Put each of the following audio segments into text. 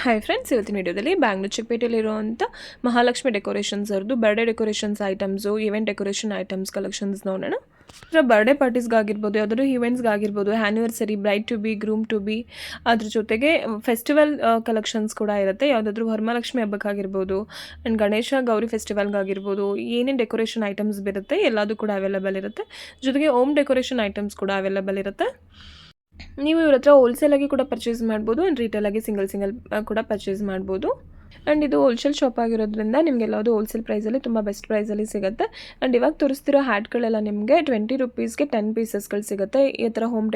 Hi friends, ಇವತ್ತಿನ ವಿಡಿಯೋದಲ್ಲಿ ಬ್ಯಾಂಗ್ಳೂರು ಚಿಕ್ಕಪೇಟೆಯಲ್ಲಿರುವಂಥ ಮಹಾಲಕ್ಷ್ಮಿ ಡೆಕೋರೇಷನ್ಸ್ ಅವ್ರದ್ದು birthday decorations items, event decoration items collections ನೋಡೋಣ. ಅದರ ಬರ್ಡೇ ಪಾರ್ಟೀಸ್ಗಾಗಿರ್ಬೋದು, ಯಾವುದಾದ್ರು ಈವೆಂಟ್ಸ್ಗಾಗಿರ್ಬೋದು, anniversary, bride to be, groom to be, ಅದ್ರ ಜೊತೆಗೆ ಫೆಸ್ಟಿವಲ್ ಕಲೆಕ್ಷನ್ಸ್ ಕೂಡ ಇರುತ್ತೆ. ಯಾವುದಾದ್ರೂ ವರಮಹಾಲಕ್ಷ್ಮಿ ಹಬ್ಬಕ್ಕಾಗಿರ್ಬೋದು ಆ್ಯಂಡ್ ಗಣೇಶ ಗೌರಿ ಫೆಸ್ಟಿವಲ್ಗಾಗಿರ್ಬೋದು, ಏನೇನು ಡೆಕೋರೇಷನ್ ಐಟಮ್ಸ್ ಬರುತ್ತೆ ಎಲ್ಲದೂ ಕೂಡ ಅವೈಲೇಬಲ್ ಇರುತ್ತೆ. ಜೊತೆಗೆ ಹೋಮ್ ಡೆಕೋರೇಷನ್ ಐಟಮ್ಸ್ ಕೂಡ ಅವೈಲೇಬಲ್ ಇರುತ್ತೆ. ನೀವು ಇವ್ರ ಹತ್ರ ಹೋಲ್ಸೇಲಾಗಿ ಕೂಡ ಪರ್ಚೇಸ್ ಮಾಡ್ಬೋದು ಆ್ಯಂಡ್ ರಿಟೇಲಾಗಿ ಸಿಂಗಲ್ ಕೂಡ ಪರ್ಚೇಸ್ ಮಾಡ್ಬೋದು. ಆ್ಯಂಡ್ ಇದು ಹೋಲ್ಸೇಲ್ ಶಾಪ್ ಆಗಿರೋದ್ರಿಂದ ನಿಮಗೆ ಎಲ್ಲದು ಹೋಲ್ಸೇಲ್ ಪ್ರೈಸಲ್ಲಿ ತುಂಬ ಬೆಸ್ಟ್ ಪ್ರೈಸಲ್ಲಿ ಸಿಗುತ್ತೆ. ಆ್ಯಂಡ್ ಇವಾಗ ತೋರಿಸ್ತಿರೋ ಹ್ಯಾಟ್ಗಳೆಲ್ಲ ನಿಮಗೆ 20 ರೂಪೀಸ್ಗೆ 10 ಪೀಸಸ್ಗಳು ಸಿಗುತ್ತೆ. ಈ ಥರ ಹೋಮ್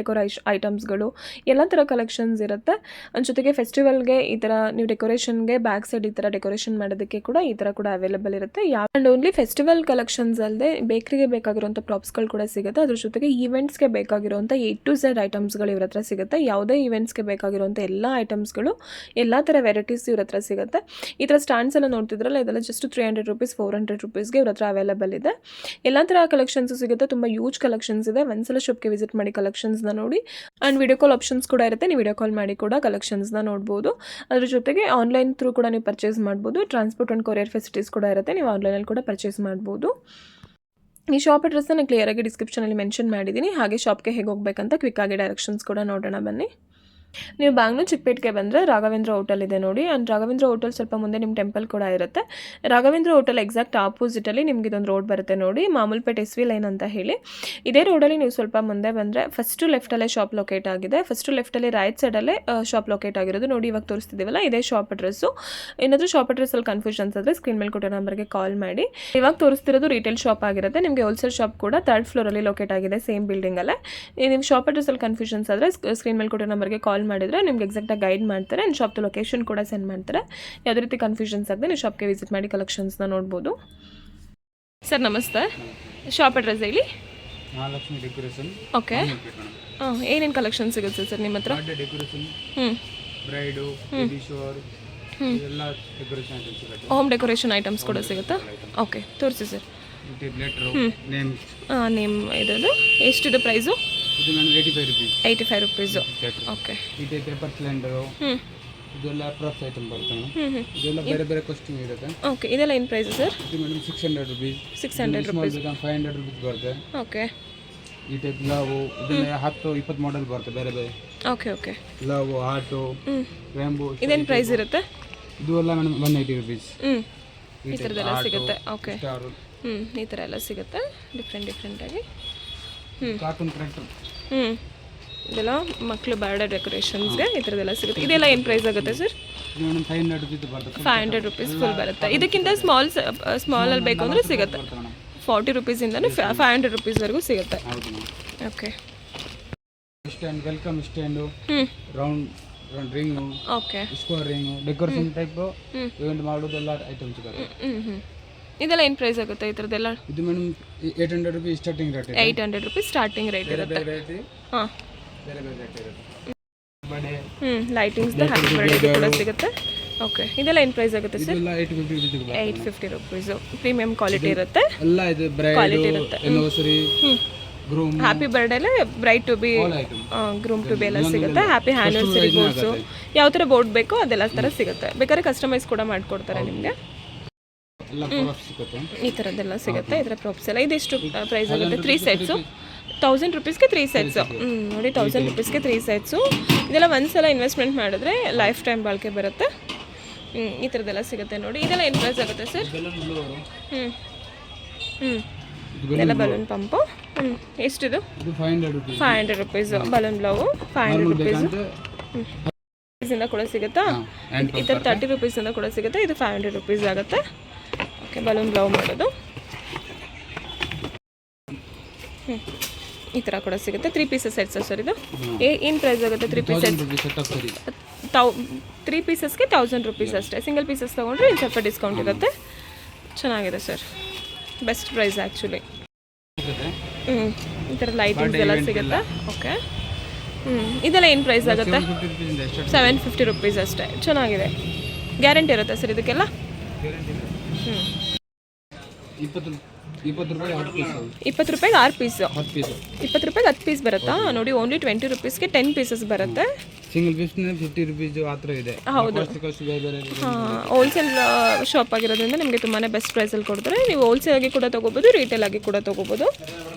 ಐಟಮ್ಸ್ಗಳು ಎಲ್ಲ ಥರ ಕಲೆಕ್ಷನ್ಸ್ ಇರುತ್ತೆ. ಅದ್ರ ಜೊತೆಗೆ ಫೆಸ್ಟಿವಲ್ಗೆ ಈ ಥರ ನೀವು ಡೆಕೋರೇಷನ್ಗೆ ಬ್ಯಾಕ್ ಸೈಡ್ ಈ ಥರ ಡೆಕೋರೇಷನ್ ಮಾಡೋದಕ್ಕೆ ಕೂಡ ಈ ಥರ ಕೂಡ ಅವೈಲೇಬಲ್ ಇರುತ್ತೆ. ಆ್ಯಂಡ್ ಓನ್ಲಿ ಫೆಸ್ಟಿವಲ್ ಕಲೆಕ್ಷನ್ಸ್ ಅಲ್ಲದೆ ಬೇಕ್ರಿಗೆ ಬೇಕಾಗಿರುವಂಥ ಪ್ರಾಪ್ಸ್ಗಳು ಕೂಡ ಸಿಗುತ್ತೆ. ಅದ್ರ ಜೊತೆಗೆ ಈವೆಂಟ್ಸ್ಗೆ ಬೇಕಾಗಿರುವಂಥ A to Z ಐಟಮ್ಸ್ಗಳು ಇವ್ರ ಹತ್ರ ಸಿಗುತ್ತೆ. ಯಾವುದೇ ಈವೆಂಟ್ಸ್ಗೆ ಬೇಕಾಗಿರುವಂಥ ಎಲ್ಲ ಐಟಮ್ಸ್ಗಳು ಎಲ್ಲ ಥರ ವೆರೈಟೀಸ್ ಇವ್ರ ಹತ್ರ ಸಿಗುತ್ತೆ. ಈ ಥರ ಸ್ಟ್ಯಾಂಡ್ಸ್ ಎಲ್ಲ ನೋಡ್ತಿದ್ರಲ್ಲ, ಇದೆಲ್ಲ ಜಸ್ಟ್ 300 ರೂಪೀಸ್ 400 ರೂಪೀಸ್ಗೆ ಇವ್ರ ಹತ್ರ ಅವೈಲೇಬಲ್ ಇದೆ. ಎಲ್ಲ ಥರ ಕಲೆಕ್ಷನ್ಸು ಸಿಗುತ್ತೆ. ತುಂಬ ಯೂಜ್ ಕಲೆಕ್ಷನ್ಸ್ ಇದೆ. ಒಂದ್ಸಲ ಶಾಪ್ಗೆ ವಿಸಿಟ್ ಮಾಡಿ ಕಲೆಕ್ಷನ್ಸ್ನ ನೋಡಿ. ಆ್ಯಂಡ್ ವಿಡಿಯೋ ಕಾಲ್ ಆಪ್ಷನ್ಸ್ ಕೂಡ ಇರುತ್ತೆ. ನೀವು ವಿಡಿಯೋ ಕಾಲ್ ಮಾಡಿ ಕೂಡ ಕಲೆಕ್ಷನ್ಸ್ನ ನೋಡ್ಬೋದು. ಅದ್ರ ಜೊತೆಗೆ ಆನ್ಲೈನ್ ಥ್ರೂ ಕೂಡ ನೀವು ಪರ್ಚೇಸ್ ಮಾಡ್ಬೋದು. ಟ್ರಾನ್ಸ್ಪೋರ್ಟ್ ಆ್ಯಂಡ್ ಕೊರಿಯರ್ ಫೆಸಿಲಿಟೀಸ್ ಕೂಡ ಇರುತ್ತೆ. ನೀವು ಆನ್ಲೈನಲ್ಲಿ ಕೂಡ ಪರ್ಚೇಸ್ ಮಾಡ್ಬೋದು. ಈ ಶಾಪ್ ಅಡ್ರೆಸ್ನ ನಾನು ಕ್ಲಿಯರಾಗಿ ಡಿಸ್ಕ್ರಿಪ್ಷನಲ್ಲಿ ಮೆನ್ಷನ್ ಮಾಡಿದ್ದೀನಿ. ಹಾಗೆ ಶಾಪ್ಗೆ ಹೇಗೆ ಹೋಗ್ಬೇಕಂತ ಕ್ವಿಕ್ಕಾಗಿ ಡೈರೆಕ್ಷನ್ಸ್ ಕೂಡ ನೋಡೋಣ ಬನ್ನಿ. ನೀವು ಬ್ಯಾಂಗ್ಳೂರು ಚಿಕ್ಕಪೇಟೆಗೆ ಬಂದರೆ ರಾಘವೇಂದ್ರ ಹೋಟೆಲ್ ಇದೆ ನೋಡಿ. ಆ್ಯಂಡ್ ರಾಘವೇಂದ್ರ ಹೋಟೆಲ್ ಸ್ವಲ್ಪ ಮುಂದೆ ನಿಮ್ಮ ಟೆಂಪಲ್ ಕೂಡ ಇರುತ್ತೆ. ರಾಘವೇಂದ್ರ ಹೋಟೆಲ್ ಎಕ್ಸಾಕ್ಟ್ ಆಪೋಸಿಟಲ್ಲಿ ನಿಮ್ಗೆ ಇದೊಂದು ರೋಡ್ ಬರುತ್ತೆ ನೋಡಿ, ಮಾಮೂಲ್ಪೇಟೆ SV ಲೈನ್ ಅಂತ ಹೇಳಿ. ಇದೇ ರೋಡಲ್ಲಿ ನೀವು ಸ್ವಲ್ಪ ಮುಂದೆ ಬಂದರೆ ಫಸ್ಟು ಲೆಫ್ಟಲ್ಲೇ ಶಾಪ್ ಲೊಕೇಟ್ ಆಗಿದೆ. ಫಸ್ಟು ಲೆಫ್ಟಲ್ಲಿ ರೈಟ್ ಸೈಡಲ್ಲೇ ಶಾಪ್ ಲೊಕೇಟ್ ಆಗಿರೋದು ನೋಡಿ. ಇವಾಗ ತೋರಿಸ್ತಿದ್ದೀವಲ್ಲ, ಇದೇ ಶಾಪ್ ಅಡ್ರೆಸ್ಸು. ಏನಾದರೂ ಶಾಪ್ ಅಡ್ರೆಸ್ಸಲ್ಲಿ ಕನ್ಫ್ಯೂಷನ್ಸ್ ಆದರೆ ಸ್ಕ್ರೀನ್ ಮೇಲೆ ಕೊಟ್ಟೋ ನಂಬರ್ಗೆ ಕಾಲ್ ಮಾಡಿ. ಇವಾಗ ತೋರಿಸ್ತಿರೋದು ರಿಟೇಲ್ ಶಾಪ್ ಆಗಿರುತ್ತೆ. ನಿಮಗೆ ಹೋಲ್ಸೇಲ್ ಶಾಪ್ ಕೂಡ 3rd ಫ್ಲೋರಲ್ಲಿ ಲೊಕೇಟ್ ಆಗಿದೆ, ಸೇಮ್ ಬಿಲ್ಡಿಂಗಲ್ಲೇ. ನಿಮ್ಮ ಶಾಪ್ ಅಡ್ರೆಸ್ಸಲ್ಲಿ ಕನ್ಫ್ಯೂಷನ್ಸ್ ಆದರೆ ಸ್ಕ್ರೀನ್ ಮೇಲೆ ಕೊಟ್ಟೋ ನಂಬರ್ಗೆ ಕಾಲ್ ಮಾಡಿದರೆ ನಿಮ್ಗೆ ಎಕ್ಸಾಕ್ಟಾಗಿ ಗೈಡ್ ಮಾಡ್ತಾರೆ. ಆ್ಯಂಡ್ ಶಾಪ್ದು ಲೊಕೇಶನ್ ಕೂಡ ಸೆಂಡ್ ಮಾಡ್ತಾರೆ. ಯಾವುದೇ ರೀತಿ ಕನ್ಫ್ಯೂಷನ್ಸ್ ಆಗದೆ ನೀವು ಶಾಪ್ಗೆ ವಿಸಿಟ್ ಮಾಡಿ ಕಲೆಕ್ಷನ್ಸ್ನ ನೋಡ್ಬೋದು. ಸರ್ ನಮಸ್ತೆ, ಶಾಪ್ ಅಡ್ರೆಸ್ ಹೇಳಿ. ಮಹಾಲಕ್ಷ್ಮಿ ಡೆಕೋರೇಷನ್. ಓಕೆ, ಏನೇನು ಕಲೆಕ್ಷನ್ ಸಿಗುತ್ತೆ ಸರ್ ನಿಮ್ಮ ಹತ್ರ? ಡೆಕೋರೇಷನ್, ಬ್ರೈಡು, ಶೋರ್, ಎಲ್ಲ ಡೆಕೋರೇಷನ್ ಐಟಮ್ಸ್ ಸಿಗುತ್ತೆ. ಹೋಮ್ ಡೆಕೋರೇಷನ್ ಐಟಮ್ಸ್ ಕೂಡ ಸಿಗುತ್ತಾ? ಓಕೆ, ತೋರಿಸಿ ಸರ್. ನೇಮ್ ಇರೋದು ಎಷ್ಟಿದೆ ಪ್ರೈಸು? ಇದು ನಾನು 85 ರೂಪೀಸು. ಓಕೆ, ಇದು ಪೇಪರ್ ಸಿಲಿಂಡರು, ಇದೆಲ್ಲ ಪ್ರಾಪ್ಸ್ ಐಟಮ್ ಬರುತ್ತೆ. ಇದೆಲ್ಲ ಬೇರೆ ಬೇರೆ ಕಾಸ್ಟಿಂಗ್ ಇರುತ್ತೆ. ಓಕೆ, ಇದೆಲ್ಲ ಏನು ಪ್ರೈಸು ಸರ್? ಇದು ಮೇಡಮ್ 600 ರೂಪೀಸ್. 600 ರೂಪೀಸ್. 500 ರೂಪೀಸ್ ಬರುತ್ತೆ. ಓಕೆ, ಈ ಟೈಪ್ ಲಾವು ಇದನ್ನ 10-20 ಮಾಡೆಲ್ ಬರುತ್ತೆ ಬೇರೆ ಬೇರೆ. Okay, love, auto, Rambo. ಇದೇನು ಪ್ರೈಸ್ ಇರುತ್ತೆ? ಇದು ಎಲ್ಲ ಮೇಡಮ್ 180 ರೂಪೀಸ್. ಈ ಥರದ್ದೆಲ್ಲ ಸಿಗುತ್ತೆ. ಓಕೆ, ಈ ಥರ ಎಲ್ಲ ಸಿಗುತ್ತೆ ಡಿಫ್ರೆಂಟಾಗಿ. Cartoon character. ಇದೆಲ್ಲ ಮಕ್ಕಳು ಬರ್ಡೇ ಡೆಕೋರೇಷನ್ಸ್ಗೆ ಈ ಥರದ್ದೆಲ್ಲ ಸಿಗುತ್ತೆ. ಇದೆಲ್ಲ ಏನು ಪ್ರೈಸ್ ಆಗುತ್ತೆ ಸರ್? 500 ರೂಪೀಸ್ ಬರುತ್ತೆ. 500 ರೂಪೀಸ್ ಫುಲ್ ಬರುತ್ತೆ. ಇದಕ್ಕಿಂತ ಸ್ಮಾಲಲ್ಲಿ ಬೇಕು ಅಂದರೆ ಸಿಗುತ್ತೆ. 40 ರೂಪೀಸಿಂದನೂ 500 ರೂಪೀಸ್ವರೆಗೂ ಸಿಗುತ್ತೆ. Okay, stand, welcome stand, round ring, okay, square ring, decoration type event ಮಾಡೋದೆಲ್ಲ ಐಟಮ್ಸ್ ಸಿಗುತ್ತೆ. ಇದೆಲ್ಲ ಏನು ಪ್ರೈಸ್ ಆಗುತ್ತೆ ಈ ಥರದ್ದೆಲ್ಲ? ಇದು madam 800 rupees starting rate. 800 rupees starting rate ಇರುತ್ತೆ. ಹಾಂ, ಬೇರೆ ಬೇರೆ ರೇಟ್ ಇರುತ್ತೆ. ಬಡೆ, ಲೈಟಿಂಗ್ಸ್ದು ಹ್ಯಾಪಿ ಬರ್ಡೇ ಕೂಡ ಸಿಗುತ್ತೆ. ಓಕೆ, ಇದೆಲ್ಲ ಏನು ಪ್ರೈಸ್ ಆಗುತ್ತೆ ಸರ್? ಇದೆಲ್ಲ 850 ರೂಪೀಸ್. 850 ರೂಪೀಸು. ಪ್ರೀಮಿಯಂ ಕ್ವಾಲಿಟಿ ಇರುತ್ತೆ. ಎಲ್ಲ ಇದು ಕ್ವಾಲಿಟಿ ಬ್ರೈಡ್, ಇರುತ್ತೆ. ಆನಿವರ್ಸರಿ, ಗ್ರೂಮ್, ಹ್ಯಾಪಿ ಬರ್ಡೇಲೆ bride to be, groom to be ಎಲ್ಲ ಸಿಗುತ್ತೆ. ಹ್ಯಾಪಿ ಆ್ಯನಿವರ್ಸರಿ ಬೋರ್ಡ್ಸು, ಯಾವ ಥರ ಬೋರ್ಡ್ ಬೇಕೋ ಅದೆಲ್ಲ ಥರ ಸಿಗುತ್ತೆ. ಬೇಕಾದ್ರೆ ಕಸ್ಟಮೈಸ್ ಕೂಡ ಮಾಡಿಕೊಡ್ತಾರೆ ನಿಮಗೆ. ಈ ಥರದ್ದೆಲ್ಲ ಸಿಗುತ್ತೆ. ಈ ಥರ ಪ್ರಾಪ್ಸ್ ಎಲ್ಲ. ಇದೆಷ್ಟು ಪ್ರೈಸ್ ಆಗುತ್ತೆ? 3 ಸೆಟ್ಸು 1000 ರೂಪೀಸ್ಗೆ 3 ಸೆಟ್ಸು. ನೋಡಿ, 1000 ರೂಪೀಸ್ಗೆ 3 ಸೆಟ್ಸು. ಇದೆಲ್ಲ ಒಂದ್ಸಲ ಇನ್ವೆಸ್ಟ್ಮೆಂಟ್ ಮಾಡಿದ್ರೆ ಲೈಫ್ ಟೈಮ್ ಬಾಳಿಕೆ ಬರುತ್ತೆ. ಈ ಥರದ್ದೆಲ್ಲ ಸಿಗುತ್ತೆ ನೋಡಿ. ಇದೆಲ್ಲ ಏನು ಪ್ರೈಸ್ ಆಗುತ್ತೆ ಸರ್? ಇದೆಲ್ಲ balloon pump. ಎಷ್ಟಿದು? 500 rupees. Balloon ಬ್ಲೌವು 500 rupees ಇಂದ ಕೂಡ ಸಿಗುತ್ತಾ? ಈ ಥರ 30 ರೂಪೀಸಿಂದ ಕೂಡ ಸಿಗುತ್ತೆ. ಇದು 500 ರೂಪೀಸ್ ಆಗುತ್ತೆ. ಓಕೆ, ಬಲೂನ್ ಬ್ಲೌ ಮಾಡೋದು ಈ ಥರ ಕೂಡ ಸಿಗುತ್ತೆ. 3 ಪೀಸಸ್ ಸೆಟ್ಸ್ ಸರ್. ಇದು ಏನು ಪ್ರೈಸ್ ಆಗುತ್ತೆ? 3 ಪೀಸಸ್ 3 ಪೀಸಸ್ಗೆ 1000 ರೂಪೀಸ್ ಅಷ್ಟೇ. ಸಿಂಗಲ್ ಪೀಸಸ್ ತೊಗೊಂಡ್ರೆ ಇನ್ನು ಸ್ವಲ್ಪ ಡಿಸ್ಕೌಂಟ್ ಇರುತ್ತೆ. ಚೆನ್ನಾಗಿದೆ ಸರ್, ಬೆಸ್ಟ್ ಪ್ರೈಸ್ ಆ್ಯಕ್ಚುಲಿ. ಈ ಥರ ಲೈಟಿಂಗ್ಸ್ ಎಲ್ಲ ಸಿಗುತ್ತೆ. ಓಕೆ, ಇದೆಲ್ಲ ಏನು ಪ್ರೈಸ್ ಆಗುತ್ತೆ? 750 ರೂಪೀಸ್ ಅಷ್ಟೇ. ಚೆನ್ನಾಗಿದೆ. ಗ್ಯಾರಂಟಿ ಇರುತ್ತೆ ಸರ್ ಇದಕ್ಕೆಲ್ಲ? 20 ರೂಪಾಯಿಗೆ 6 ಪೀಸು. 20 ರೂಪಾಯಿಗೆ 10 ಪೀಸ್ ಬರುತ್ತಾ ನೋಡಿ? ಓನ್ಲಿ 20 ರೂಪೀಸ್ಗೆ 10 ಪೀಸಸ್ ಬರುತ್ತೆ. ಸಿಂಗಲ್ ಪೀಸ್ 50 ರುಪೀಸ್ ಆ ಥರ ಇದೆ. ಹೌದು. ಕಾಸ್ಟ್ ಬೇರೆ ಬೇರೆ ಇದೆ. ಹೋಲ್ಸೇಲ್ ಶಾಪ್ ಆಗಿರೋದ್ರಿಂದ ನಿಮಗೆ ತುಂಬಾ ಬೆಸ್ಟ್ ಪ್ರೈಸಲ್ಲಿ ಕೊಡ್ತಾರೆ. ನೀವು ಹೋಲ್ಸೇಲ್ ಆಗಿ ಕೂಡ ತೊಗೋಬೋದು, ರಿಟೇಲ್ ಆಗಿ ಕೂಡ ತೊಗೋಬೋದು.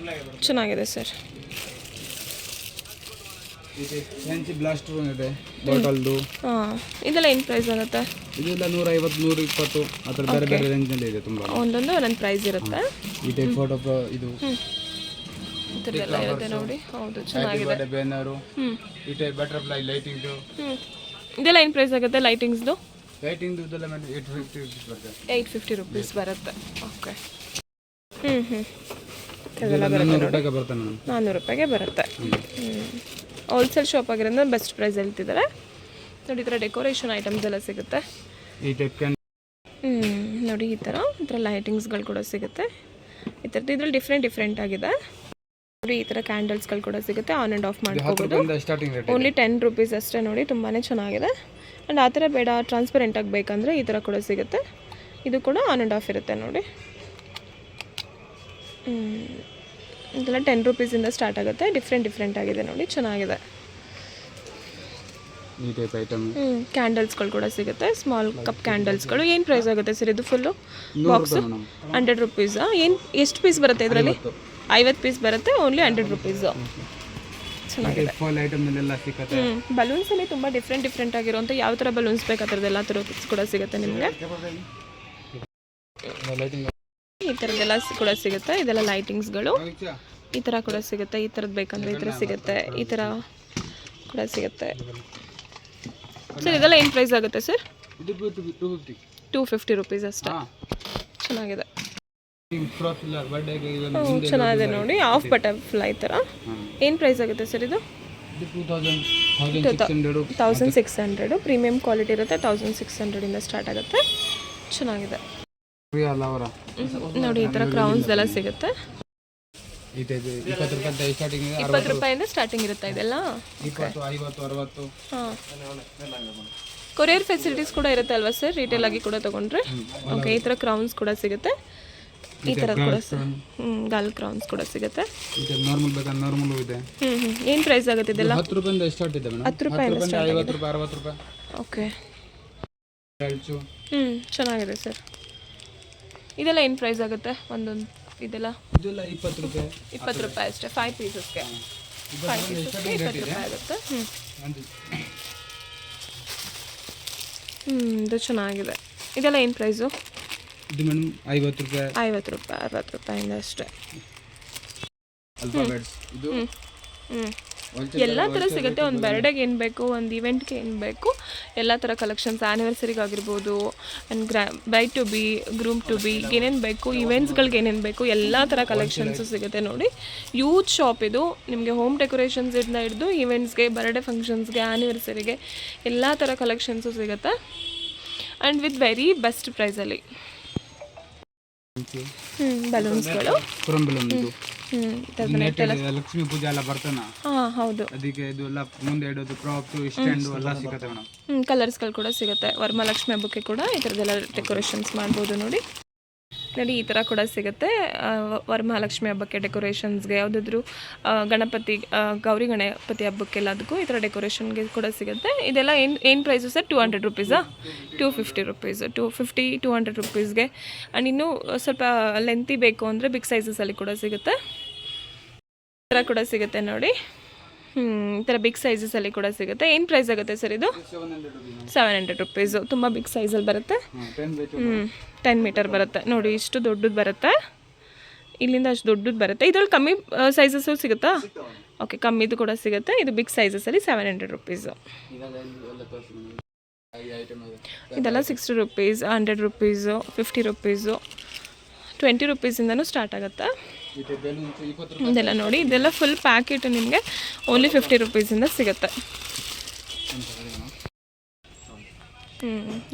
ಚೆನ್ನಾಗಿದೆ ಸರ್. ಇದು ಫ್ಯಾನ್ಸಿ ಬ್ಲಾಸ್ಟರ್ ಇದೆ ಬಾಟಲ್ದು. ಹಾಂ, ಇದೆಲ್ಲ ಏನು ಪ್ರೈಸ್ ಆಗುತ್ತೆ? ಇದೆಲ್ಲ 150 120 ಆ ಥರ ಬೇರೆ ಬೇರೆ ರೇಂಜ್ನಲ್ಲಿ ಇದೆ ತುಂಬ. ಒಂದೊಂದು ಪ್ರೈಸ್ ಇರುತ್ತೆ. ಈ ಟೈಪ್ ಫೋಟೋ ಇದು ಈ ಥರದ್ದೆಲ್ಲ ಇರುತ್ತೆ ನೋಡಿ. ಹೌದು, ಚೆನ್ನಾಗಿದೆ. ಬ್ಯಾನರು, ಈ ಟೈಪ್ ಬಟರ್ಫ್ಲೈ ಲೈಟಿಂಗ್ದು. ಇದೆಲ್ಲ ಏನು ಪ್ರೈಸ್ ಆಗುತ್ತೆ ಲೈಟಿಂಗ್ಸ್ದು? ಲೈಟಿಂಗ್ದು ಇದೆಲ್ಲ 850 ರುಪೀಸ್ ಬರುತ್ತೆ. 850 ರುಪೀಸ್ ಬರುತ್ತೆ. ಓಕೆ. ಇದೆಲ್ಲ 400 ರೂಪಾಯಿಗೆ ಬರುತ್ತೆ ಮೇಡಮ್. 400 ರೂಪಾಯಿಗೆ ಬರುತ್ತೆ. ಹೋಲ್ಸೇಲ್ ಶಾಪ್ ಆಗಿರೋದ್ರಿಂದ ಬೆಸ್ಟ್ ಪ್ರೈಸ್ ಹೇಳ್ತಿದ್ದಾರೆ ನೋಡಿ. ಈ ಥರ ಡೆಕೋರೇಷನ್ ಐಟಮ್ಸ್ ಎಲ್ಲ ಸಿಗುತ್ತೆ. ಈ ಟೈಪ್ ಕ್ಯಾನ್ ನೋಡಿ, ಈ ಥರ ಲೈಟಿಂಗ್ಸ್ಗಳು ಕೂಡ ಸಿಗುತ್ತೆ. ಈ ಥರದ್ದು ಇದ್ರಲ್ಲಿ ಡಿಫ್ರೆಂಟ್ ಆಗಿದೆ ನೋಡಿ. ಈ ಥರ ಕ್ಯಾಂಡಲ್ಸ್ಗಳು ಕೂಡ ಸಿಗುತ್ತೆ. ಆನ್ ಆ್ಯಂಡ್ ಆಫ್ ಮಾಡ್ಕೋಬೋದು. ಸ್ಟಾರ್ಟಿಂಗ್ ರೇಟ್ ಓನ್ಲಿ 10 ರುಪೀಸ್ ಅಷ್ಟೇ ನೋಡಿ. ತುಂಬಾ ಚೆನ್ನಾಗಿದೆ. ಆ್ಯಂಡ್ ಆ ಥರ ಬೇಡ, ಟ್ರಾನ್ಸ್ಪರೆಂಟಾಗಿ ಬೇಕಂದರೆ ಈ ಥರ ಕೂಡ ಸಿಗುತ್ತೆ. ಇದು ಕೂಡ ಆನ್ ಆ್ಯಂಡ್ ಆಫ್ ಇರುತ್ತೆ ನೋಡಿ. ಇದೆಲ್ಲ 10 ರುಪೀಸಿಂದ ಸ್ಟಾರ್ಟ್ ಆಗುತ್ತೆ. ಡಿಫ್ರೆಂಟ್ ಆಗಿದೆ ನೋಡಿ, ಚೆನ್ನಾಗಿದೆ. ಈ ಟೈಪ್ ಐಟಮ್ ಕ್ಯಾಂಡಲ್ಸ್ಗಳು ಕೂಡ ಸಿಗುತ್ತೆ. ಸ್ಮಾಲ್ ಕಪ್ ಕ್ಯಾಂಡಲ್ಸ್ಗಳು. ಏನು ಪ್ರೈಸ್ ಆಗುತ್ತೆ ಸರ್ ಇದು? ಫುಲ್ಲು ಬಾಕ್ಸು 100 ರುಪೀಸಾ? ಎಷ್ಟು ಪೀಸ್ ಬರುತ್ತೆ ಇದರಲ್ಲಿ? 50 ಪೀಸ್ ಬರುತ್ತೆ. Only 100 rupees. ಚೆನ್ನಾಗಿದೆ. ಬಲೂನ್ಸಲ್ಲಿ ತುಂಬ ಡಿಫ್ರೆಂಟ್ ಆಗಿರುವಂಥ ಯಾವ ಥರ ಬಲೂನ್ಸ್ ಬೇಕು ಆ ಥರದ್ದೆಲ್ಲ ಕೂಡ ಸಿಗುತ್ತೆ ನಿಮಗೆ. ಈ ಥರದ್ದೆಲ್ಲ ಕೂಡ ಸಿಗುತ್ತೆ. ಇದೆಲ್ಲ ಲೈಟಿಂಗ್ಸ್ಗಳು ಈ ಥರ ಕೂಡ ಸಿಗುತ್ತೆ. ಈ ಥರದ್ದು ಬೇಕಂದ್ರೆ ಈ ಥರ ಸಿಗುತ್ತೆ. ಈ ಥರ ಕೂಡ ಸಿಗುತ್ತೆ ಸರ್. ಇದೆಲ್ಲ ಏನು ಪ್ರೈಸ್ ಆಗುತ್ತೆ ಸರ್? 250 ರುಪೀಸ್ ಅಷ್ಟೇ. ಚೆನ್ನಾಗಿದೆ. ಚೆನ್ನಾಗಿದೆ ನೋಡಿ. ಆಫ್ ಬಟರ್ಫ್ಲೈ ಥರ. ಏನು ಪ್ರೈಸ್ ಆಗುತ್ತೆ ಸರ್ ಇದು? 1600. ಪ್ರೀಮಿಯಂ ಕ್ವಾಲಿಟಿ ಇರುತ್ತೆ. 1600ಇಂದ ಸ್ಟಾರ್ಟ್ ಆಗುತ್ತೆ. ಚೆನ್ನಾಗಿದೆ ನೋಡಿ. ಈ ಥರ ಕ್ರೌನ್ಸ್ ಎಲ್ಲ ಸಿಗುತ್ತೆ. 20 ರೂಪಾಯಿಂದ ಸ್ಟಾರ್ಟಿಂಗ್ ಇರುತ್ತೆ ಇದೆಲ್ಲ. 20, 50, 60. ಹಾಂ, ಕೊರಿಯರ್ ಫೆಸಿಲಿಟೀಸ್ ಕೂಡ ಇರುತ್ತೆ ಅಲ್ವಾ ಸರ್ ರಿಟೇಲ್ ಆಗಿ ಕೂಡ ತೊಗೊಂಡ್ರೆ? ಓಕೆ. ಈ ಥರ ಕ್ರೌನ್ಸ್ ಕೂಡ ಸಿಗುತ್ತೆ. ಈ ಥರ ಕೂಡ ಗಲ್ ಕ್ರೌನ್ಸ್ ಕೂಡ ಸಿಗುತ್ತೆ. ನಾರ್ಮಲ್ ಬೇಕಾದ್ರೆ ನಾರ್ಮಲ್ ಇದೆ. ಏನು ಪ್ರೈಸ್ ಆಗುತ್ತೆ ಇದೆಲ್ಲ? 10 ರೂಪಾಯಿಂದ ಸ್ಟಾರ್ಟ್ ಇದೆ ಮೇಡಮ್. 10 ರೂಪಾಯಿಂದ 50 ರೂಪಾಯಿ 60 ರೂಪಾಯಿ. ಓಕೆ. ಚೆನ್ನಾಗಿದೆ ಸರ್. ಇದೆಲ್ಲ ಏನು ಪ್ರೈಸ್ ಆಗುತ್ತೆ ಒಂದೊಂದು? ಇದೆಲ್ಲ 20 ರೂಪಾಯಿ. 20 ರೂಪಾಯಿ ಅಷ್ಟೇ. 5 ಪೀಸಸ್ಗೆ 20 ರೂಪಾಯಿ ಆಗುತ್ತೆ. ಇದು ಚೆನ್ನಾಗಿದೆ. ಇದೆಲ್ಲ ಏನು ಪ್ರೈಸು? ಇದು ಮೇಡಮ್ 50 ರೂಪಾಯಿ. 50 ರೂಪಾಯಿ 60 ರೂಪಾಯಿಂದ ಅಷ್ಟೇ. ಇದು ಎಲ್ಲ ಥರ ಸಿಗುತ್ತೆ. ಒಂದು ಬರ್ಡೇಗೆ ಏನು ಬೇಕು, ಒಂದು ಇವೆಂಟ್ಗೆ ಏನು ಬೇಕು, ಎಲ್ಲ ಥರ ಕಲೆಕ್ಷನ್ಸ್. ಆ್ಯನಿವರ್ಸರಿಗಾಗಿರ್ಬೋದು, and bride to be, groom to be, ಏನೇನು ಬೇಕು, ಇವೆಂಟ್ಸ್ಗಳಿಗೆ ಏನೇನು ಬೇಕು ಎಲ್ಲ ಥರ ಕಲೆಕ್ಷನ್ಸು ಸಿಗುತ್ತೆ ನೋಡಿ. ಯೂತ್ ಶಾಪ್ ಇದು. ನಿಮಗೆ ಹೋಮ್ ಡೆಕೋರೇಷನ್ಸಿಂದ ಹಿಡಿದು ಇವೆಂಟ್ಸ್ಗೆ, ಬರ್ಡೇ ಫಂಕ್ಷನ್ಸ್ಗೆ, ಆ್ಯನಿವರ್ಸರಿಗೆ ಎಲ್ಲ ಥರ ಕಲೆಕ್ಷನ್ಸು ಸಿಗುತ್ತೆ. ಆ್ಯಂಡ್ ವಿತ್ ವೆರಿ ಬೆಸ್ಟ್ ಪ್ರೈಸಲ್ಲಿ. ಬಲೂನ್ಸ್ಗಳು. ಲಕ್ಷ್ಮೀ ಪೂಜೆ ಎಲ್ಲ ಬರ್ತಾನ. ಹಾಂ, ಹೌದು. ಅದಕ್ಕೆ ಇದು ಎಲ್ಲ ಮುಂದೆ ಇಡೋದು ಪ್ರಾಪ್ಸ್, ಸ್ಟ್ಯಾಂಡ್ ಎಲ್ಲ ಸಿಗುತ್ತೆ ಮೇಡಮ್. ಕಲರ್ಸ್ಗಳು ಕೂಡ ಸಿಗುತ್ತೆ. ವರಮಹಾಲಕ್ಷ್ಮಿ ಹಬ್ಬಕ್ಕೆ ಕೂಡ ಈ ಥರದ್ದೆಲ್ಲ ಡೆಕೋರೇಷನ್ಸ್ ಮಾಡ್ಬೋದು ನೋಡಿ. ಈ ಥರ ಕೂಡ ಸಿಗುತ್ತೆ. ವರಮಹಾಲಕ್ಷ್ಮಿ ಹಬ್ಬಕ್ಕೆ ಡೆಕೋರೇಷನ್ಸ್ಗೆ, ಯಾವುದಾದ್ರೂ ಗಣಪತಿ, ಗೌರಿ ಗಣಪತಿ ಹಬ್ಬಕ್ಕೆಲ್ಲ ಅದಕ್ಕೂ ಈ ಥರ ಡೆಕೋರೇಷನ್ಗೆ ಕೂಡ ಸಿಗುತ್ತೆ. ಇದೆಲ್ಲ ಏನು ಪ್ರೈಸು ಸರ್? 200 ರುಪೀಸಾ? 250 ರುಪೀಸು. 200 ರುಪೀಸ್ಗೆ. ಆ್ಯಂಡ್ ಇನ್ನೂ ಸ್ವಲ್ಪ ಲೆಂತಿ ಬೇಕು ಅಂದರೆ ಬಿಗ್ ಸೈಜಸಲ್ಲಿ ಕೂಡ ಸಿಗುತ್ತೆ. ಈ ಥರ ಕೂಡ ಸಿಗುತ್ತೆ ನೋಡಿ. ಈ ಥರ ಬಿಗ್ ಸೈಜಸಲ್ಲಿ ಕೂಡ ಸಿಗುತ್ತೆ. ಏನು ಪ್ರೈಸ್ ಆಗುತ್ತೆ ಸರ್ ಇದು? 700 ರುಪೀಸು. ತುಂಬ ಬಿಗ್ ಸೈಜಲ್ಲಿ ಬರುತ್ತೆ. 10 ಮೀಟರ್ ಬರುತ್ತೆ ನೋಡಿ. ಇಷ್ಟು ದೊಡ್ಡದು ಬರುತ್ತೆ. ಇಲ್ಲಿಂದ ಅಷ್ಟು ದೊಡ್ಡದು ಬರುತ್ತೆ. ಇದರಲ್ಲಿ ಕಮ್ಮಿ ಸೈಜಸ್ಸು ಸಿಗುತ್ತಾ? ಓಕೆ, ಕಮ್ಮಿದು ಕೂಡ ಸಿಗುತ್ತೆ. ಇದು ಬಿಗ್ ಸೈಜಸಲ್ಲಿ 700 ರುಪೀಸು. ಇದೆಲ್ಲ 60 ರುಪೀಸ್, 100 ರುಪೀಸು, 50 ರುಪೀಸು, 20 ರುಪೀಸಿಂದನೂ ಸ್ಟಾರ್ಟ್ ಆಗುತ್ತೆ. ಇದೆಲ್ಲ ನೋಡಿ. ಇದೆಲ್ಲ ಫುಲ್ ಪ್ಯಾಕೆಟ್ ನಿಮಗೆ ಓನ್ಲಿ 50 ರುಪೀಸಿಂದ ಸಿಗುತ್ತೆ.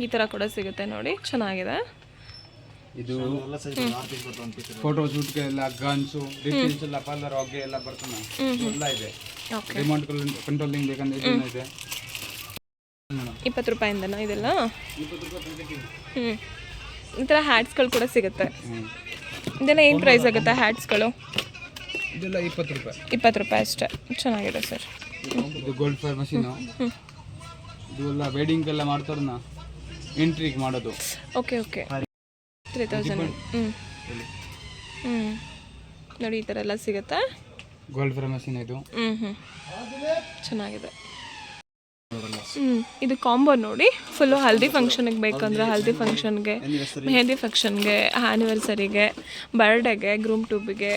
ಈ ಥರ ಕೂಡ ಸಿಗುತ್ತೆ ನೋಡಿ. ಚೆನ್ನಾಗಿದೆ. ಇದು ಫೋಟೋ ಶೂಟ್ಗೆ ಎಲ್ಲ ಗನ್ಸು, ಡಿಟೇಲ್ಸ್ ಎಲ್ಲ, ಪಾರ್ಲರ್ ಹಾಗೆ ಎಲ್ಲ ಬರ್ತಾನೆ. ಎಲ್ಲ ಇದೆ. ರಿಮೋಟ್ ಕಂಟ್ರೋಲಿಂಗ್ ಬೇಕಂದ್ರೆ ಇದನ್ನ ಇದೆ. 20 ರೂಪಾಯಿಂದನಾ ಇದೆಲ್ಲ? ಈ ಥರ ಹ್ಯಾಟ್ಸ್ಗಳು ಕೂಡ ಸಿಗುತ್ತೆ. ಇದೆಲ್ಲ ಏನು ಪ್ರೈಸ್ ಆಗುತ್ತೆ ಹ್ಯಾಟ್ಸ್ಗಳು? ಇದೆಲ್ಲ 20 ರೂಪಾಯಿ. 20 ರೂಪಾಯಿ ಅಷ್ಟೇ. ಚೆನ್ನಾಗಿದೆ ಸರ್. ಇದು ಗೋಲ್ಡ್ ಫೈರ್ ಮಷೀನು. ಇದು ಎಲ್ಲ ವೆಡ್ಡಿಂಗ್ಗೆಲ್ಲ ಮಾಡ್ತಾರನ್ನ ಎಂಟ್ರಿಗೆ ಮಾಡೋದು. ಓಕೆ 3000. ನೋಡಿ ಈ ಥರ ಎಲ್ಲ ಸಿಗುತ್ತೆ. ಗೋಲ್ಡ್ ಫ್ರೇಮ್ ಮಷೀನ್ ಇದು. ಚೆನ್ನಾಗಿದೆ. ಇದು ಕಾಂಬೋ ನೋಡಿ, ಫುಲ್ಲು ಹಲ್ದಿ ಫಂಕ್ಷನ್ಗೆ ಬೇಕಂದ್ರೆ ಹಲ್ದಿ ಫಂಕ್ಷನ್ಗೆ, ಮೆಹಂದಿ ಫಂಕ್ಷನ್ಗೆ, ಆ್ಯನಿವರ್ಸರಿಗೆ, ಬರ್ಡೇಗೆ, ಗ್ರೂಮ್ ಟ್ಯೂಬಿಗೆ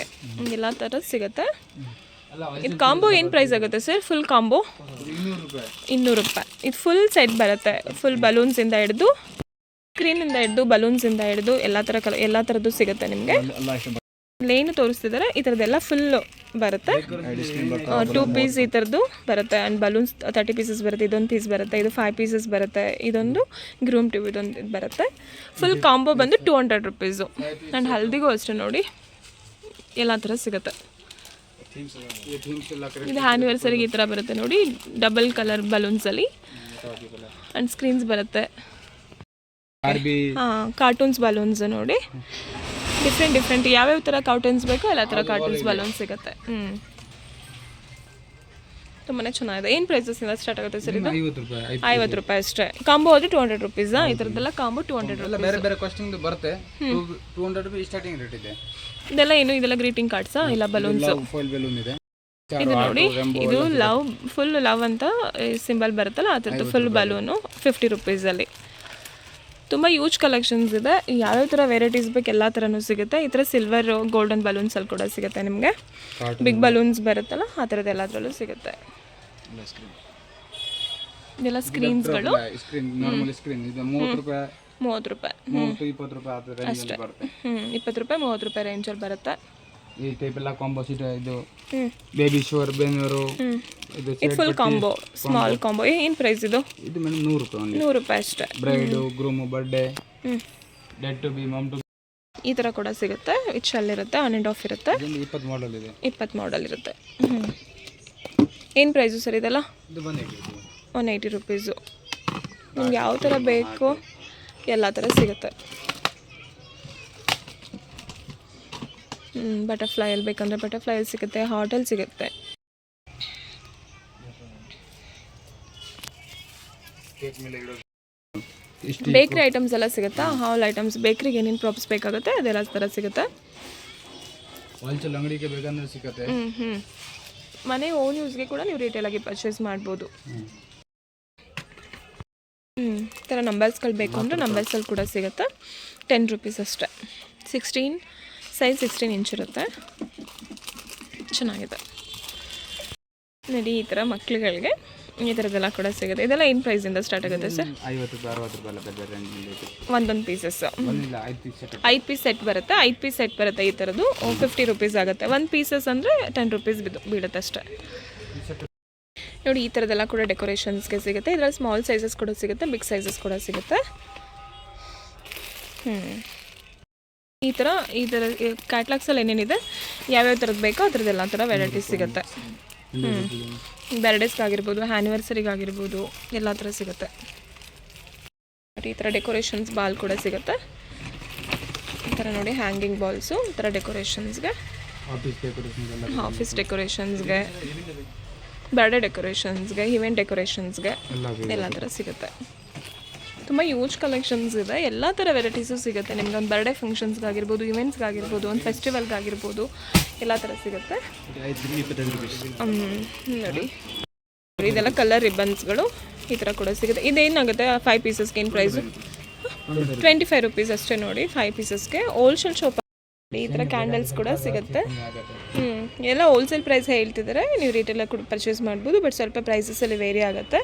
ಎಲ್ಲ ಥರ ಸಿಗುತ್ತೆ. ಇದು ಕಾಂಬೋ ಏನು ಪ್ರೈಸ್ ಆಗುತ್ತೆ ಸರ್? ಫುಲ್ ಕಾಂಬೋ 200 ರೂಪಾಯಿ. ಇದು ಫುಲ್ ಸೆಟ್ ಬರುತ್ತೆ. ಫುಲ್ ಬಲೂನ್ಸಿಂದ ಹಿಡಿದು, ಸ್ಕ್ರೀನಿಂದ ಹಿಡಿದು, ಬಲೂನ್ಸಿಂದ ಹಿಡಿದು ಎಲ್ಲ ಥರದ್ದು ಸಿಗುತ್ತೆ ನಿಮಗೆ. ಏನು ತೋರಿಸ್ತಿದ್ದಾರೆ ಈ ಥರದ್ದೆಲ್ಲ ಫುಲ್ಲು ಬರುತ್ತೆ. 2 ಪೀಸ್ ಈ ಥರದ್ದು ಬರುತ್ತೆ. ಆ್ಯಂಡ್ ಬಲೂನ್ಸ್ 30 ಪೀಸಸ್ ಬರುತ್ತೆ. ಇದೊಂದು ಪೀಸ್ ಬರುತ್ತೆ. ಇದು 5 ಪೀಸಸ್ ಬರುತ್ತೆ. ಇದೊಂದು ಗ್ರೂಮ್ ಟ್ಯೂಬ್ ಇದೊಂದು ಇದು ಬರುತ್ತೆ. ಫುಲ್ ಕಾಂಬೋ ಬಂದು 200 ರುಪೀಸು. ಆ್ಯಂಡ್ ಹಲ್ದಿಗೂ ಅಷ್ಟೇ ನೋಡಿ ಎಲ್ಲ ಥರ ಸಿಗುತ್ತೆ. ಇದು ಆ್ಯನಿವರ್ಸರಿಗೆ ಈ ಥರ ಬರುತ್ತೆ ನೋಡಿ, ಡಬಲ್ ಕಲರ್ ಬಲೂನ್ಸಲ್ಲಿ ಆ್ಯಂಡ್ ಸ್ಕ್ರೀನ್ಸ್ ಬರುತ್ತೆ. ಕಾರ್ಟೂನ್ಸ್ ಬಲೂನ್ಸ್ ನೋಡಿ, ಡಿಫ್ರೆಂಟ್ ಯಾವ್ಯಾವ ಥರ ಕಾರ್ಟೂನ್ಸ್ ಬೇಕೋ ಎಲ್ಲ ಥರ ಕಾರ್ಟೂನ್ಸ್ ಬಲೂನ್ಸ್ ಸಿಗುತ್ತೆ. ತುಂಬಾ ಚೆನ್ನಾಗಿದೆ. ಏನು ಪ್ರೈಸಸ್ಸಿಂದ ಸ್ಟಾರ್ಟ್ ಆಗುತ್ತೆ ಸರ್ ಇದು? 50 ರೂಪಾಯಿ ಅಷ್ಟೇ. ಕಾಂಬೋ ಆದರೆ 200 ರುಪೀಸಾ? ಈ ಥರದ್ದೆಲ್ಲ ಕಾಂಬೋ 200 ರೂಪೀಸ್. ಬೇರೆ ಕಾಸ್ಟಿಂಗ್ ಬರುತ್ತೆ. 200 ರೂಪಾಯಿ ಸ್ಟಾರ್ಟಿಂಗ್ ರೇಟ್ ಇದೆ. ಇದೆಲ್ಲ ಗ್ರೀಟಿಂಗ್ ಕಾರ್ಡ್ಸಾ ಇಲ್ಲ ಬಲೂನ್ಸ್? ಫಾಯಿಲ್ ಬಲೂನ್ ಇದೆ. ಇದು ನೋಡಿ, ಇದು ಫುಲ್ ಲವ್ ಅಂತ ಸಿಂಬಲ್ ಬರುತ್ತಲ್ಲ ಆ ಥರದ್ದು ಫುಲ್ ಬಲೂನು 50 ರುಪೀಸಲ್ಲಿ. ತುಂಬ ಯೂಜ್ ಕಲೆಕ್ಷನ್ಸ್ ಇದೆ. ಯಾವ್ಯಾವ ಥರ ವೆರೈಟೀಸ್ ಬೇಕು ಎಲ್ಲ ಥರನೂ ಸಿಗುತ್ತೆ. ಈ ಥರ ಸಿಲ್ವರ್ ಗೋಲ್ಡನ್ ಬಲೂನ್ಸಲ್ಲಿ ಕೂಡ ಸಿಗುತ್ತೆ ನಿಮಗೆ. ಬಿಗ್ ಬಲೂನ್ಸ್ ಬರುತ್ತಲ್ಲ ಆ ಥರದ್ದು ಎಲ್ಲದರಲ್ಲೂ ಸಿಗುತ್ತೆ. ಇದೆಲ್ಲ ಸ್ಕ್ರೀನ್ಸ್ಗಳು. 30 ರೂಪಾಯಿ 20 ರೂಪಾಯಿ ಅಷ್ಟೇ. 20 ರೂಪಾಯಿ 30 ರೂಪಾಯಿ ರೇಂಜಲ್ಲಿ ಬರುತ್ತೆ. ಈ ಟೈಪ್ ಎಲ್ಲ ಕಾಂಬೋ ಸೀಟ್. ಇದು ಬೇಬಿ ಶೋರ್ ಬೆನ್ನೂರು. ಇದು ಫುಲ್ ಕಾಂಬೋ, ಸ್ಮಾಲ್ ಕಾಂಬೋ. ಏನು ಪ್ರೈಸ್ ಇದು? ಇದು ಮೇಡಮ್ 100 ರೂಪಾಯಿ. 100 ರೂಪಾಯಿ ಅಷ್ಟೇ. Bride, groom, birthday, dad to be, mom to ಈ ಥರ ಕೂಡ ಸಿಗುತ್ತೆ. ವಿಚ್ ಅಲ್ಲಿರುತ್ತೆ, ಆನ್ ಆ್ಯಂಡ್ ಆಫ್ ಇರುತ್ತೆ. 20 ಮಾಡಲ್ ಇದೆ. 20 ಮಾಡಲ್ ಇರುತ್ತೆ. ಏನು ಪ್ರೈಸು ಸರ್ ಇದೆಲ್ಲ? ಇದು ಬಂದು 180 ರುಪೀಸು. ನಿಮ್ಗೆ ಯಾವ ಥರ ಬೇಕು ಎಲ್ಲ ಥರ ಸಿಗುತ್ತೆ. ಬಟರ್ಫ್ಲೈಯಲ್ಲಿ ಬೇಕಂದರೆ ಬಟರ್ಫ್ಲೈಯಲ್ಲಿ ಸಿಗುತ್ತೆ, ಹಾಟಲ್ಲಿ ಸಿಗುತ್ತೆ. ಬೇಕ್ರಿ ಐಟಮ್ಸ್ ಎಲ್ಲ ಸಿಗುತ್ತಾ? ಹಾಲ್ ಐಟಮ್ಸ್, ಬೇಕ್ರಿಗೆ ಏನೇನು ಪ್ರಾಪ್ಸ್ ಬೇಕಾಗುತ್ತೆ ಅದೆಲ್ಲ ಥರ ಸಿಗುತ್ತೆ. ಹೋಲ್ಸೇಲ್ ಅಂಗಡಿಗೆ ಬೇಕಂದ್ರೆ ಸಿಗುತ್ತೆ. ಮನೆ ಓನ್ ಯೂಸ್ಗೆ ಕೂಡ ನೀವು ರಿಟೇಲಾಗಿ ಪರ್ಚೇಸ್ ಮಾಡ್ಬೋದು. ಈ ಥರ ನಂಬರ್ಸ್ಗಳು ಬೇಕು ಅಂದರೆ ನಂಬರ್ಸಲ್ಲಿ ಕೂಡ ಸಿಗುತ್ತೆ. 10 ರುಪೀಸ್ ಅಷ್ಟೇ. 16 ಸೈಜ್ 16 ಇಂಚ್ ಇರುತ್ತೆ. ಚೆನ್ನಾಗಿದೆ ನೋಡಿ. ಈ ಥರ ಮಕ್ಳುಗಳಿಗೆ ಈ ಥರದ್ದೆಲ್ಲ ಕೂಡ ಸಿಗುತ್ತೆ. ಇದೆಲ್ಲ ಏನು ಪ್ರೈಸಿಂದ ಸ್ಟಾರ್ಟ್ ಆಗುತ್ತೆ ಸರ್? 50 ರೂಪಾಯಿ 60 ರೂಪಾಯಿ ಒಂದೊಂದು ಪೀಸಸ್. 5 ಪೀಸ್ ಸೆಟ್ ಬರುತ್ತೆ. 5 ಪೀಸ್ ಸೆಟ್ ಬರುತ್ತೆ. ಈ ಥರದ್ದು 50 ರುಪೀಸ್ ಆಗುತ್ತೆ. 1 ಪೀಸಸ್ ಅಂದರೆ 10 ರುಪೀಸ್ ಬೀಳುತ್ತೆ ಅಷ್ಟೇ. ನೋಡಿ ಈ ಥರದ್ದೆಲ್ಲ ಕೂಡ ಡೆಕೋರೇಷನ್ಸ್ಗೆ ಸಿಗುತ್ತೆ. ಇದರಲ್ಲಿ ಸ್ಮಾಲ್ ಸೈಜಸ್ ಕೂಡ ಸಿಗುತ್ತೆ, ಬಿಗ್ ಸೈಜಸ್ ಕೂಡ ಸಿಗುತ್ತೆ. ಈ ಥರ ಕ್ಯಾಟ್ಲಾಗ್ಸಲ್ಲಿ ಏನೇನಿದೆ ಯಾವ್ಯಾವ ಥರದ್ದು ಬೇಕೋ ಆ ಥರದ್ದೆಲ್ಲ ಥರ ವೆರೈಟೀಸ್ ಸಿಗುತ್ತೆ. ಬರ್ಡೇಸ್ಗಾಗಿರ್ಬೋದು, ಆ್ಯನಿವರ್ಸರಿಗಾಗಿರ್ಬೋದು ಎಲ್ಲ ಥರ ಸಿಗುತ್ತೆ. ಈ ಥರ ಡೆಕೋರೇಷನ್ಸ್ ಬಾಲ್ ಕೂಡ ಸಿಗುತ್ತೆ. ಈ ಥರ ನೋಡಿ ಹ್ಯಾಂಗಿಂಗ್ ಬಾಲ್ಸು, ಈ ಥರ ಡೆಕೋರೇಷನ್ಸ್ಗೆ, ಆಫೀಸ್ ಡೆಕೋರೇಷನ್ಸ್ಗೆ, ಬರ್ಡೇ ಡೆಕೋರೇಷನ್ಸ್ಗೆ, ಈವೆಂಟ್ ಡೆಕೋರೇಷನ್ಸ್ಗೆ ಎಲ್ಲ ಥರ ಸಿಗುತ್ತೆ. ತುಂಬ ಯೂಜ್ ಕಲೆಕ್ಷನ್ಸ್ ಇದೆ. ಎಲ್ಲ ಥರ ವೆರೈಟೀಸು ಸಿಗುತ್ತೆ ನಿಮ್ಗೆ. ಒಂದು ಬರ್ಡೇ ಫಂಕ್ಷನ್ಸ್ಗಾಗಿರ್ಬೋದು, ಇವೆಂಟ್ಸ್ಗಾಗಿರ್ಬೋದು, ಒಂದು ಫೆಸ್ಟಿವಲ್ಗಾಗಿರ್ಬೋದು ಎಲ್ಲ ಥರ ಸಿಗುತ್ತೆ. ನೋಡಿ ಇದೆಲ್ಲ ಕಲರ್ ರಿಬನ್ಸ್ಗಳು ಈ ಥರ ಕೂಡ ಸಿಗುತ್ತೆ. ಇದೇನಾಗುತ್ತೆ 5 ಪೀಸಸ್ಗೆ ಏನು ಪ್ರೈಸು? 25 ರುಪೀಸ್ ಅಷ್ಟೇ ನೋಡಿ 5 ಪೀಸಸ್ಗೆ. ಹೋಲ್ಸೇಲ್ ಶಾಪ್ ಈ ಥರ ಕ್ಯಾಂಡಲ್ಸ್ ಕೂಡ ಸಿಗುತ್ತೆ. ಎಲ್ಲ ಹೋಲ್ಸೇಲ್ ಪ್ರೈಸ್ ಹೇಳ್ತಿದ್ದಾರೆ. ನೀವು ರಿಟೇಲಾಗಿ ಕೂಡ ಪರ್ಚೇಸ್ ಮಾಡ್ಬೋದು. ಬಟ್ ಸ್ವಲ್ಪ ಪ್ರೈಸಸಲ್ಲಿ ವೇರಿ ಆಗುತ್ತೆ.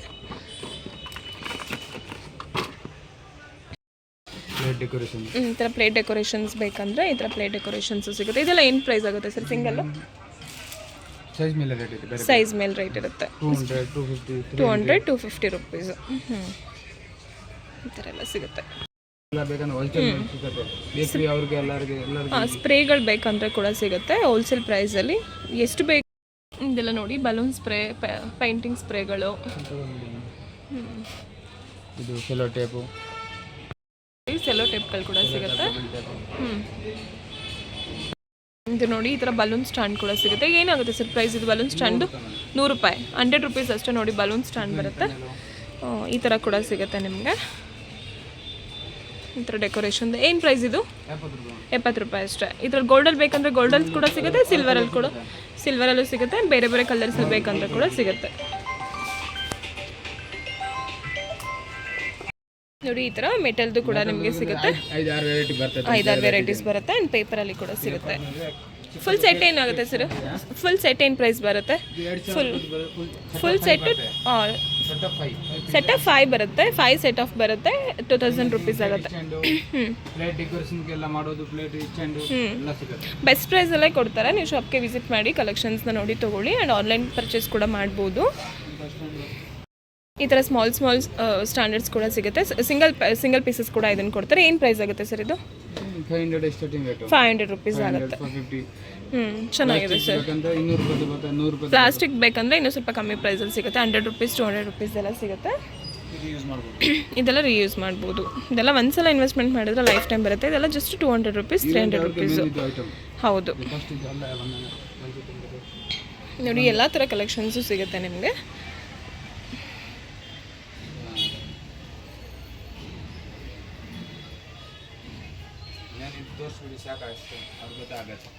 ಈ ಥರ ಪ್ಲೇಟ್ ಡೆಕೋರೇಷನ್ಸ್ ಬೇಕಂದರೆ ಈ ಥರ ಪ್ಲೇಟ್ ಡೆಕೋರೇಷನ್ಸು ಸಿಗುತ್ತೆ. ಇದೆಲ್ಲ ಏನು ಪ್ರೈಸ್ ಆಗುತ್ತೆ ಸರ್? ಸಿಂಗಲ್ಲು ಸೈಜ್ ಮೇಲೆ ರೇಟ್ ಇರುತ್ತೆ. 200-250 ರುಪೀಸು. ಈ ಥರ ಎಲ್ಲ ಸಿಗುತ್ತೆ. ಸ್ಪ್ರೇಗಳು ಬೇಕಂದರೆ ಕೂಡ ಸಿಗುತ್ತೆ ಹೋಲ್ಸೇಲ್ ಪ್ರೈಸಲ್ಲಿ. ಎಷ್ಟು ಬೇಕು ಇದೆಲ್ಲ ನೋಡಿ. ಬಲೂನ್ ಸ್ಪ್ರೇ, ಪೇಂಟಿಂಗ್ ಸ್ಪ್ರೇಗಳು, ಇದು ಸೆಲೋ ಟೇಪು, ಸೆಲೋ ಟೇಪ್ಗಳು ಕೂಡ ಸಿಗುತ್ತೆ. ಇದು ನೋಡಿ ಈ ಥರ ಬಲೂನ್ ಸ್ಟ್ಯಾಂಡ್ ಕೂಡ ಸಿಗುತ್ತೆ. ಏನಾಗುತ್ತೆ ಸರ್ ಪ್ರೈಸ್ ಇದು? ಬಲೂನ್ ಸ್ಟ್ಯಾಂಡು 100 ರೂಪಾಯಿ, 100 ರುಪೀಸ್ ಅಷ್ಟೇ ನೋಡಿ. ಬಲೂನ್ ಸ್ಟ್ಯಾಂಡ್ ಬರುತ್ತೆ. ಈ ಥರ ಕೂಡ ಸಿಗುತ್ತೆ ನಿಮಗೆ. ಈ ಥರ ಡೆಕೋರೇಷನ್ ಏನು ಪ್ರೈಸ್ ಇದು? 70 ರೂಪಾಯಿ ಅಷ್ಟೇ. ಇದ್ರಲ್ಲಿ ಗೋಲ್ಡಲ್ಲಿ ಬೇಕಂದರೆ ಗೋಲ್ಡಲ್ಲಿ ಕೂಡ ಸಿಗುತ್ತೆ, ಸಿಲ್ವರಲ್ಲೂ ಸಿಗುತ್ತೆ, ಬೇರೆ ಬೇರೆ ಕಲರ್ಸಲ್ಲಿ ಬೇಕಂದ್ರೆ ಕೂಡ ಸಿಗುತ್ತೆ. ನೋಡಿ ಈ ಥರ ಮೆಟಲ್ದು ಕೂಡ ನಿಮಗೆ ಸಿಗುತ್ತೆ, 5-6 ವೆರೈಟೀಸ್ ಬರುತ್ತೆ. ಆ್ಯಂಡ್ ಪೇಪರಲ್ಲಿ ಕೂಡ ಸಿಗುತ್ತೆ. ಫುಲ್ ಸೆಟ್ ಏನಾಗುತ್ತೆ ಸರ್? ಫುಲ್ ಸೆಟ್ ಏನು ಪ್ರೈಸ್ ಬರುತ್ತೆ? ಫುಲ್ ಸೆಟ್ ಸೆಟ್ ಆಫ್ 5 ಬರುತ್ತೆ, 5 ಸೆಟ್ ಆಫ್ ಬರುತ್ತೆ, 2000 ರೂಪೀಸ್ ಆಗುತ್ತೆ. ಬೆಸ್ಟ್ ಪ್ರೈಸಲ್ಲೇ ಕೊಡ್ತಾರೆ. ನೀವು ಶಾಪ್ಗೆ ವಿಸಿಟ್ ಮಾಡಿ ಕಲೆಕ್ಷನ್ಸ್ನ ನೋಡಿ ತೊಗೊಳ್ಳಿ. ಆ್ಯಂಡ್ ಆನ್ಲೈನ್ ಪರ್ಚೇಸ್ ಕೂಡ ಮಾಡ್ಬೋದು. ಈ ಥರ ಸ್ಮಾಲ್ ಸ್ಟ್ಯಾಂಡರ್ಡ್ಸ್ ಕೂಡ ಸಿಗುತ್ತೆ. ಸಿಂಗಲ್ ಪೀಸಸ್ ಕೂಡ ಇದನ್ನು ಕೊಡ್ತಾರೆ. ಏನು ಪ್ರೈಸ್ ಆಗುತ್ತೆ ಸರ್ ಇದು? 500 ರೂಪೀಸ್ ಆಗುತ್ತೆ. ಚೆನ್ನಾಗಿದೆ ಸರ್. ಪ್ಲಾಸ್ಟಿಕ್ ಬೇಕಂದರೆ ಇನ್ನೂ ಸ್ವಲ್ಪ ಕಮ್ಮಿ ಪ್ರೈಸಲ್ಲಿ ಸಿಗುತ್ತೆ. 100 ರೂಪೀಸ್ 200 ರೂಪೀಸ್ ಎಲ್ಲ ಸಿಗುತ್ತೆ. ಇದೆಲ್ಲ ರೀಯೂಸ್ ಮಾಡ್ಬೋದು. ಇದೆಲ್ಲ ಒಂದ್ಸಲ ಇನ್ವೆಸ್ಟ್ಮೆಂಟ್ ಮಾಡಿದ್ರೆ ಲೈಫ್ ಟೈಮ್ ಬರುತ್ತೆ. ಇದೆಲ್ಲ ಜಸ್ಟ್ 200 ರೂಪೀಸ್ 300 ರೂಪೀಸು. ಹೌದು ನೋಡಿ, ಎಲ್ಲ ಥರ ಕಲೆಕ್ಷನ್ಸು ಸಿಗುತ್ತೆ ನಿಮಗೆ. ತೋರಿಸ್ಬಿಡಿ ಸಾಕು, ಅಷ್ಟೇ ಅವ್ರ ಗೊತ್ತಾಗತ್ತೆ.